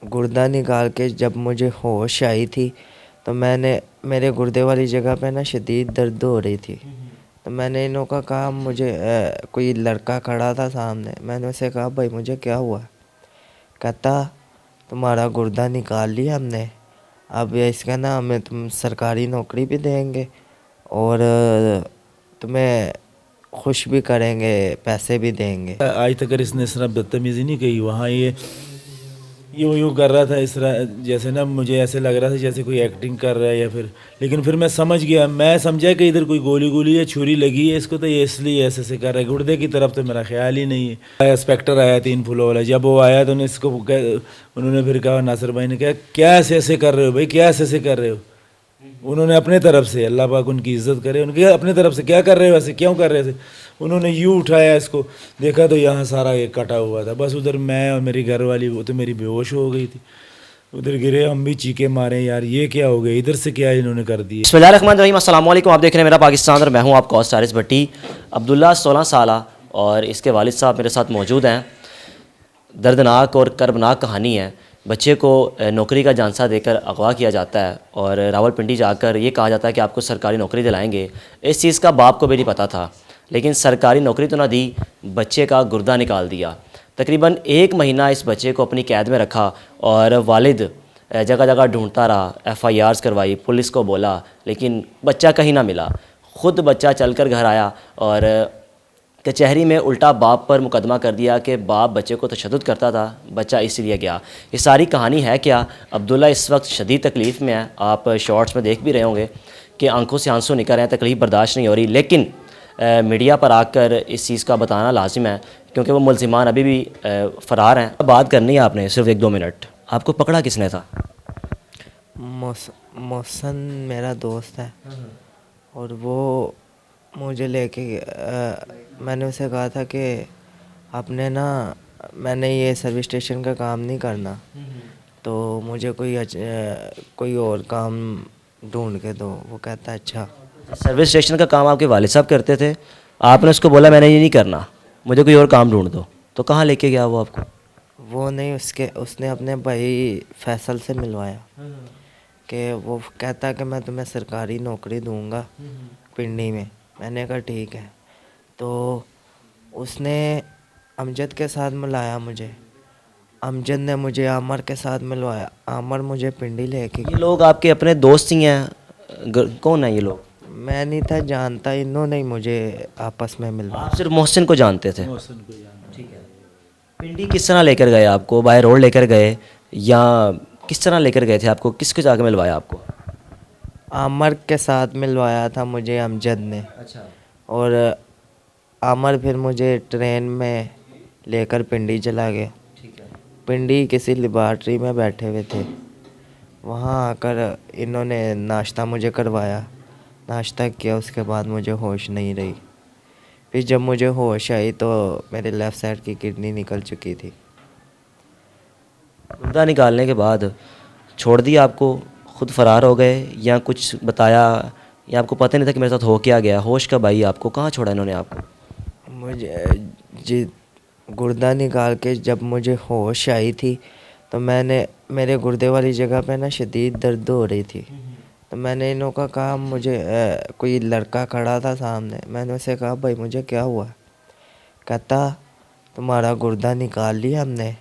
गुर्दा निकाल के जब मुझे होश आई थी तो मैंने मेरे गुर्दे वाली जगह पे ना शदीद दर्द हो रही थी। तो मैंने इन्हों का कहा मुझे कोई लड़का खड़ा था सामने, मैंने उसे कहा भाई मुझे क्या हुआ? कहता तुम्हारा गुर्दा निकाल लिया हमने, अब इसका ना हमें तुम सरकारी नौकरी भी देंगे और तुम्हें खुश भी करेंगे, पैसे भी देंगे। आज तक इसने इस तरह बदतमीज़ी नहीं की। वहाँ ये यूँ यूँ कर रहा था इस तरह, जैसे ना मुझे ऐसे लग रहा था जैसे कोई एक्टिंग कर रहा है या फिर, लेकिन फिर मैं समझ गया, मैं समझा कि इधर कोई गोली गोली या छुरी लगी है इसको, तो ये इसलिए ऐसे ऐसे कर रहा है। गुर्दे की तरफ तो मेरा ख्याल ही नहीं है। इंस्पेक्टर आया 3 फुलों वाला, जब वो आया तो उन्होंने फिर कहा, नासिर भाई ने कहा क्या ऐसे ऐसे कर रहे हो भाई, क्या ऐसे ऐसे कर रहे हो? उन्होंने अपने तरफ से, अल्लाह पाक उनकी इज़्ज़त करे, उनके अपने तरफ से क्या कर रहे हो ऐसे, क्यों कर रहे थे? उन्होंने यूँ उठाया इसको, देखा तो यहाँ सारा ये कटा हुआ था। बस उधर मैं और मेरी घरवाली, वो तो मेरी बेहोश हो गई थी, उधर गिरे, हम भी चीखे मारे यार ये क्या हो गया, इधर से क्या इन्होंने कर दिया। बिस्मिल्लाहिर्रहमानिर्रहीम, अस्सलाम वालेकुम। आप देख रहे हैं मेरा पाकिस्तान और मैं हूँ आपका होस्ट हारिस भट्टी। अब्दुल्ला 16 साल और इसके वालिद साहब मेरे साथ मौजूद हैं। दर्दनाक और कर्बनाक कहानी है। बच्चे को नौकरी का झांसा देकर अगवा किया जाता है और रावलपिंडी जाकर ये कहा जाता है कि आपको सरकारी नौकरी दिलाएंगे। इस चीज़ का बाप को भी नहीं पता था, लेकिन सरकारी नौकरी तो ना दी, बच्चे का गुर्दा निकाल दिया। तकरीबन 1 महीना इस बच्चे को अपनी कैद में रखा और वालिद जगह जगह ढूंढता रहा, FIRs करवाई, पुलिस को बोला, लेकिन बच्चा कहीं ना मिला। ख़ुद बच्चा चलकर घर आया और कचहरी में उल्टा बाप पर मुकदमा कर दिया कि बाप बच्चे को तशद्दुद करता था, बच्चा इसलिए गया। ये सारी कहानी है क्या? अब्दुल्ला इस वक्त शदीद तकलीफ़ में है। आप शॉर्ट्स में देख भी रहे होंगे कि आंखों से आंसू निकल रहे हैं, तकलीफ़ बर्दाश्त नहीं हो रही। लेकिन मीडिया पर आकर इस चीज़ का बताना लाजिम है क्योंकि वो मुल्ज़िमान अभी भी फ़रार हैं। बात करनी है आपने सिर्फ 1-2 मिनट। आपको पकड़ा किसने था? मोहसन मेरा दोस्त है और वो मुझे लेके मैंने उसे कहा था कि आपने ना, मैंने ये सर्विस स्टेशन का काम नहीं करना, तो मुझे कोई और काम ढूंढ के दो। वो कहता अच्छा। सर्विस स्टेशन का काम आपके वालिद साहब करते थे, आपने उसको बोला मैंने ये नहीं करना, मुझे कोई और काम ढूंढ दो, तो कहाँ लेके गया वो आपको? वो नहीं, उसने अपने भाई फैसल से मिलवाया कि वो कहता कि मैं तुम्हें सरकारी नौकरी दूंगा पिंडी में। मैंने कहा ठीक है। तो उसने अमजद के साथ मिलाया मुझे, अमजद ने मुझे आमर के साथ मिलवाया, आमर मुझे पिंडी लेके ये लोग आपके अपने दोस्त ही हैं? कौन है ये लोग? मैं नहीं था जानता, इन्होंने ही मुझे आपस में मिलवाया। आप सिर्फ मोहसिन को जानते थे? मोहसिन को जानते। ठीक है। पिंडी किस तरह लेकर गए आपको? बाय रोड लेकर गए या किस तरह लेकर गए थे आपको? किसके जाकर मिलवाया आपको? आमर के साथ मिलवाया था मुझे अमजद ने। अच्छा। और आमर फिर मुझे ट्रेन में लेकर पिंडी चला गया। ठीक है। पिंडी किसी लेबॉर्ट्री में बैठे हुए थे, वहाँ आकर इन्होंने नाश्ता मुझे करवाया। नाश्ता किया, उसके बाद मुझे होश नहीं रही। फिर जब मुझे होश आई तो मेरे लेफ़्ट साइड की किडनी निकल चुकी थी। गुर्दा निकालने के बाद छोड़ दिया आपको, खुद फरार हो गए या कुछ बताया, या आपको पता नहीं था कि मेरे साथ हो क्या गया? होश कब आई आपको? कहाँ छोड़ा इन्होंने आपको? मुझे जी गुर्दा निकाल के जब मुझे होश आई थी तो मेरे गुर्दे वाली जगह पे ना शदीद दर्द हो रही थी। तो मैंने इन्हों का कहा मुझे कोई लड़का खड़ा था सामने, मैंने उसे कहा भाई मुझे क्या हुआ? कहता तुम्हारा गुर्दा निकाल लिया हमने,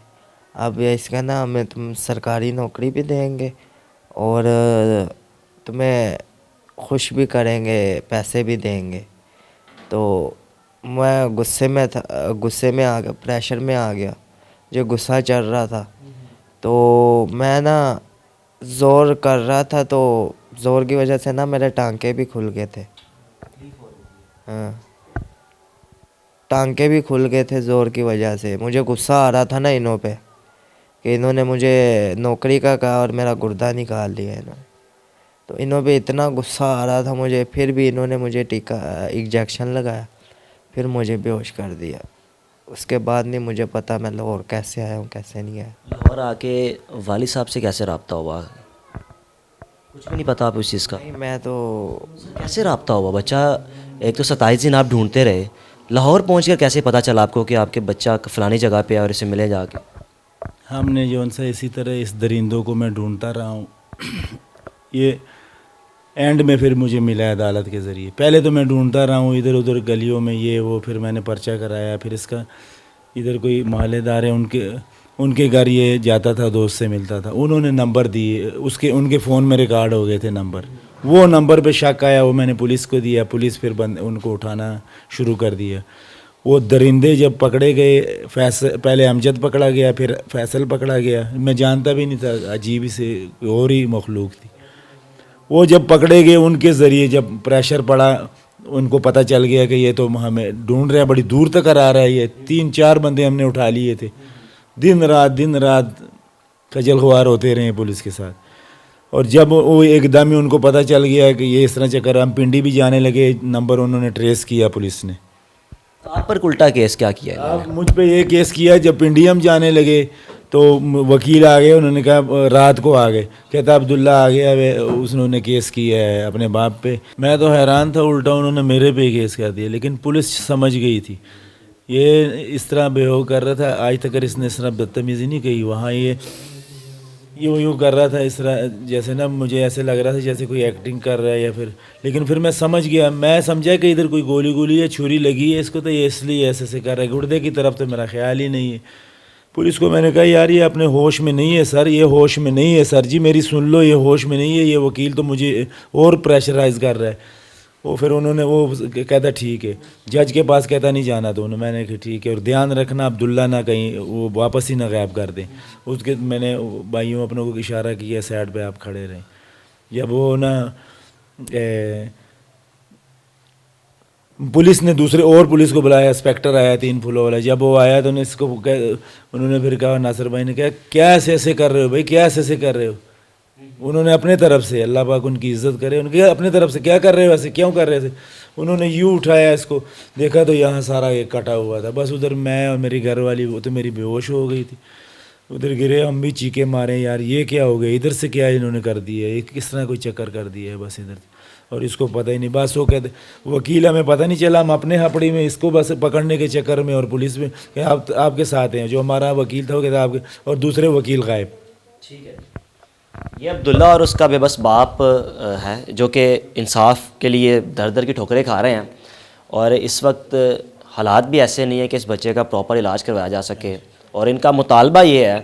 अब इसका ना हमें तुम सरकारी नौकरी भी देंगे और तुम्हें खुश भी करेंगे, पैसे भी देंगे। तो मैं गुस्से में आ गया, प्रेशर में आ गया, जो गुस्सा चढ़ रहा था। तो मैं ना ज़ोर कर रहा था, तो ज़ोर की वजह से ना मेरे टांके भी खुल गए थे। हाँ, टांके भी खुल गए थे ज़ोर की वजह से। मुझे गुस्सा आ रहा था ना इन्हों पे कि इन्होंने मुझे नौकरी का कहा और मेरा गुर्दा निकाल लिया इन्होंने। तो इन्हों पे इतना गुस्सा आ रहा था मुझे, फिर भी इन्होंने मुझे इंजेक्शन लगाया, फिर मुझे बेहोश कर दिया। उसके बाद नहीं मुझे पता मैं लाहौर कैसे आया हूँ, कैसे नहीं आया। लाहौर आके वालिद साहब से कैसे रब्ता हुआ? कुछ भी नहीं पता आप इस चीज़ का? नहीं, मैं तो कैसे रब्ता हुआ? बच्चा एक तो 27 दिन आप ढूंढते रहे, लाहौर पहुँच कर कैसे पता चला आपको कि आपके बच्चा फ़लानी जगह पे है और इसे मिले जाके? हमने जो सा इसी तरह इस दरिंदों को मैं ढूंढता रहा हूँ। ये एंड में फिर मुझे मिला है अदालत के ज़रिए। पहले तो मैं ढूंढता रहा हूँ इधर उधर गलियों में ये वो, फिर मैंने पर्चा कराया। फिर इसका इधर कोई मोहल्लेदार है, उनके घर ये जाता था, दोस्त से मिलता था, उन्होंने नंबर दिए, उनके फ़ोन में रिकॉर्ड हो गए थे नंबर। वो नंबर पे शक आया, वो मैंने पुलिस को दिया, पुलिस फिर उनको उठाना शुरू कर दिया। वो दरिंदे जब पकड़े गए, पहले अमजद पकड़ा गया, फिर फैसल पकड़ा गया। मैं जानता भी नहीं था, अजीब से और ही मखलूक थी। वो जब पकड़े गए उनके ज़रिए जब प्रेशर पड़ा, उनको पता चल गया कि ये तो हमें ढूंढ रहे हैं, बड़ी दूर तक आ रहा है ये। 3-4 बंदे हमने उठा लिए थे। दिन रात खजल खुआर होते रहे पुलिस के साथ। और जब वो एकदम ही उनको पता चल गया कि ये इस तरह चक्कर, हम पिंडी भी जाने लगे, नंबर उन्होंने ट्रेस किया पुलिस ने। आप पर उल्टा केस क्या किया है? अब मुझ पे ये केस किया। जब पिंडी हम जाने लगे तो वकील आ गए, उन्होंने कहा रात को आ गए, कहता अब्दुल्ला आ गया, उसने केस किया है अपने बाप पे। मैं तो हैरान था, उल्टा उन्होंने मेरे पे केस कर दिया। लेकिन पुलिस समझ गई थी ये इस तरह बेहो कर रहा था। आज तक इसने इस तरह बदतमीज़ी नहीं कही। वहाँ ये यूँ कर रहा था इस तरह, जैसे ना मुझे ऐसे लग रहा था जैसे कोई एक्टिंग कर रहा है या फिर। लेकिन फिर मैं समझ गया, मैं समझा कि इधर कोई गोली या छुरी लगी है इसको, तो ये इसलिए ऐसे कर रहा है। गुर्दे की तरफ तो मेरा ख्याल ही नहीं है। पुलिस को मैंने कहा यार ये अपने होश में नहीं है सर, ये होश में नहीं है सर जी, मेरी सुन लो, ये होश में नहीं है। ये वकील तो मुझे और प्रेशराइज कर रहा है। वो फिर उन्होंने वो कहता ठीक है, जज के पास कहता नहीं जाना। तो मैंने कहा ठीक है, और ध्यान रखना अब्दुल्ला ना कहीं वो वापस ही ना गायब कर दें। उसके मैंने भाइयों अपनों को इशारा किया साइड पे आप खड़े रहें। जब वो ना पुलिस ने दूसरे और पुलिस को बुलाया, इंस्पेक्टर आया 3 फुलों वाला। जब वो आया तो उन्होंने फिर कहा, नासिर भाई ने कहा क्या ऐसे कर रहे हो भाई, क्या ऐसे कर रहे हो। उन्होंने अपने तरफ से, अल्लाह पाक उनकी इज़्ज़त करे, उनके अपने तरफ से क्या कर रहे हो, ऐसे क्यों कर रहे थे। उन्होंने यूँ उठाया इसको, देखा तो यहाँ सारा ये कटा हुआ था। बस उधर मैं और मेरी घर वाली, वो तो मेरी बेहोश हो गई थी, उधर गिरे। हम भी चीखे मारे यार ये क्या हो गया, इधर से क्या इन्होंने कर दिया है, किस तरह कोई चक्कर कर दिया है बस इधर। और इसको पता ही नहीं, बस वो कहते वकील हमें पता नहीं चला, हम अपने हपड़ी में इसको बस पकड़ने के चक्कर में, और पुलिस में कि आप आपके साथ हैं। जो हमारा वकील था वो कहता आपके, और दूसरे वकील गायब। ठीक है, ये अब्दुल्ला और उसका बेबस बाप है जो कि इंसाफ के लिए दर दर की ठोकरें खा रहे हैं। और इस वक्त हालात भी ऐसे नहीं है कि इस बच्चे का प्रॉपर इलाज करवाया जा सके। और इनका मुतालबा ये है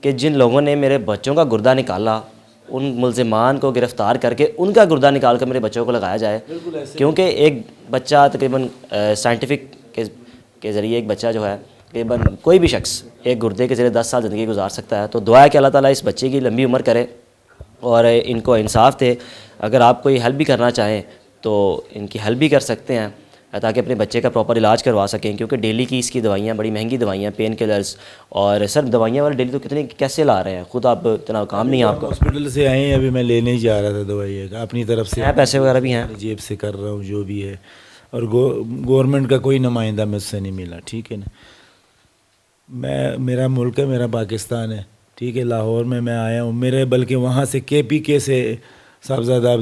कि जिन लोगों ने मेरे बच्चों का गुर्दा निकाला, उन मुल्ज़िमान को गिरफ़्तार करके उनका गुर्दा निकाल कर मेरे बच्चों को लगाया जाए। क्योंकि एक बच्चा तकरीबन साइंटिफिक के ज़रिए एक बच्चा जो है तकरीबन कोई भी शख्स एक गुर्दे के ज़रिए 10 साल ज़िंदगी गुजार सकता है। तो दुआ है कि अल्लाह ताला इस बच्चे की लंबी उम्र करे और इनको इंसाफ दे। अगर आप कोई हेल्प भी करना चाहें तो इनकी हेल्प भी कर सकते हैं ताकि अपने बच्चे का प्रॉपर इलाज करवा सकें। क्योंकि डेली की इसकी दवाइयाँ बड़ी महंगी दवाइयाँ, पेन किलर्स। और सर दवाइयाँ वाले डेली तो कितनी कैसे ला रहे हैं, खुद आप इतना काम नहीं है आपका। हॉस्पिटल से आए हैं, अभी मैं लेने ही जा रहा था दवाई, अपनी तरफ से पैसे वगैरह भी हैं, जेब से कर रहा हूँ जो भी है। और गवर्नमेंट का कोई नुमाइंदा मुझसे नहीं मिला, ठीक है ना। मेरा मुल्क है, मेरा पाकिस्तान है, ठीक है। लाहौर में मैं आया हूँ, मेरे बल्कि वहाँ से KPK से साहबजादा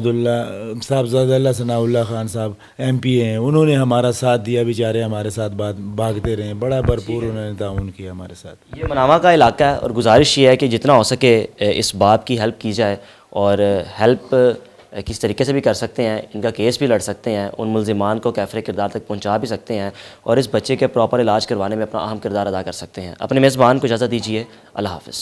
सनाउल्लाह खान साहब MP हैं, उन्होंने हमारा साथ दिया। बेचारे हमारे साथ भागते रहे, बड़ा भरपूर उन्होंने ताउन किया हमारे साथ। ये मनावा का इलाका है और गुजारिश ये है कि जितना हो सके इस बाप की हेल्प की जाए। और हेल्प किस तरीके से भी कर सकते हैं, इनका केस भी लड़ सकते हैं, उन मुल्ज़िमान को कैफ़रे किरदार तक पहुंचा भी सकते हैं और इस बच्चे के प्रॉपर इलाज करवाने में अपना अहम किरदार अदा कर सकते हैं। अपने मेज़बान को इजाज़त दीजिए, अल्लाह हाफ़िज़।